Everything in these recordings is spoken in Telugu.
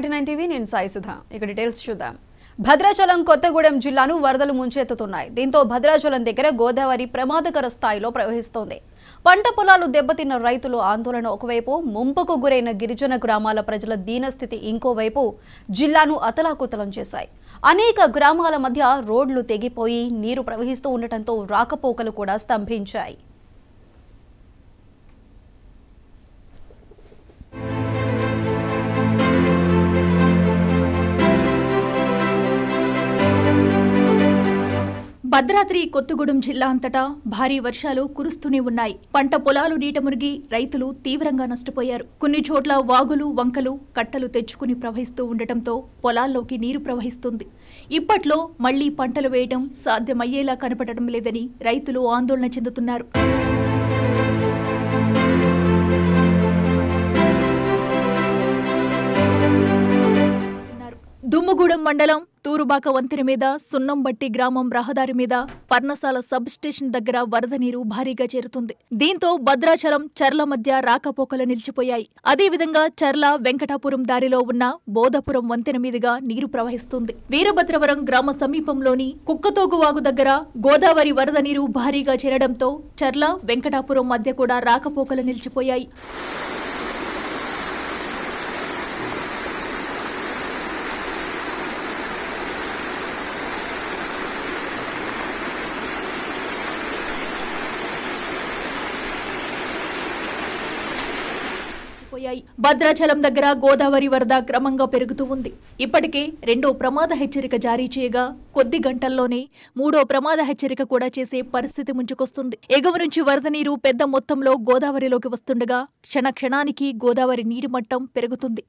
RT9 టీవీ నేను సాయి సుధా ఇక డీటెయిల్స్ చూద్దాం. భద్రాచలం కొత్తగూడెం జిల్లాను వరదలు ముంచెత్తుతున్నాయి. దీంతో భద్రాచలం దగ్గర గోదావరి ప్రమాదకర స్థాయిలో ప్రవహిస్తోంది. పంట పొలాలు దెబ్బతిన్న రైతులు ఆందోళన ఒకవైపు, ముంపుకు గురైన గిరిజన గ్రామాల ప్రజల దీనస్థితి ఇంకోవైపు జిల్లాను అతలాకుతలం చేశాయి. అనేక గ్రామాల మధ్య రోడ్లు తెగిపోయి నీరు ప్రవహిస్తూ ఉండటంతో రాకపోకలు కూడా స్తంభించాయి. భద్రాద్రి కొత్తగూడెం జిల్లా అంతటా భారీ వర్షాలు కురుస్తూనే ఉన్నాయి. పంట పొలాలు నీట మునిగి రైతులు తీవ్రంగా నష్టపోయారు. కొన్ని చోట్ల వాగులు, వంకలు, కట్టలు తెచ్చుకుని ప్రవహిస్తూ ఉండటంతో పొలాల్లోకి నీరు ప్రవహిస్తుంది. ఇప్పట్లో మళ్లీ పంటలు వేయడం సాధ్యమయ్యేలా కనపడటం లేదని రైతులు ఆందోళన చెందుతున్నారు. దుమ్మగూడెం మండలం తూరుబాక వంతెన మీద సున్నంబట్టి గ్రామం రహదారి మీద పర్ణశాల సబ్ స్టేషన్ దగ్గర వరద నీరు భారీగా చేరుతుంది. దీంతో భద్రాచలం చర్ల మధ్య రాకపోకలు నిలిచిపోయాయి. అదేవిధంగా చర్ల వెంకటాపురం దారిలో ఉన్న బోధపురం వంతెన మీదుగా నీరు ప్రవహిస్తుంది. వీరభద్రవరం గ్రామ సమీపంలోని కుక్కతోగువాగు దగ్గర గోదావరి వరద నీరు భారీగా చేరడంతో చర్ల వెంకటాపురం మధ్య కూడా రాకపోకలు నిలిచిపోయాయి. భద్రాచలం దగ్గర గోదావరి వరద క్రమంగా పెరుగుతూ ఉంది. ఇప్పటికే 2వ ప్రమాద హెచ్చరిక జారీ చేయగా కొద్ది గంటల్లోనే 3వ ప్రమాద హెచ్చరిక కూడా చేసే పరిస్థితి ముంచుకొస్తుంది. ఎగువ నుంచి వరద నీరు పెద్ద మొత్తంలో గోదావరిలోకి వస్తుండగా క్షణానికి గోదావరి నీటి మట్టం పెరుగుతుంది.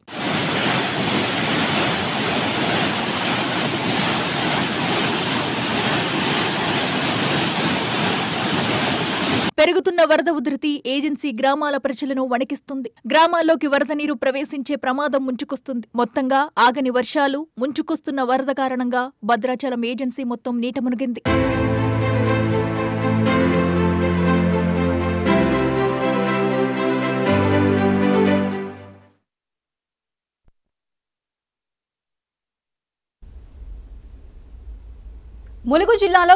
పెరుగుతున్న వరద ఉధృతి ఏజెన్సీ గ్రామాల ప్రజలను వణికిస్తుంది. గ్రామాల్లోకి వరద నీరు ప్రవేశించే ప్రమాదం ముంచుకొస్తుంది. మొత్తంగా ఆగని వర్షాలు, ముంచుకొస్తున్న వరద కారణంగా భద్రాచలం ఏజెన్సీ మొత్తం నీట మునిగింది. ములుగు జిల్లాలో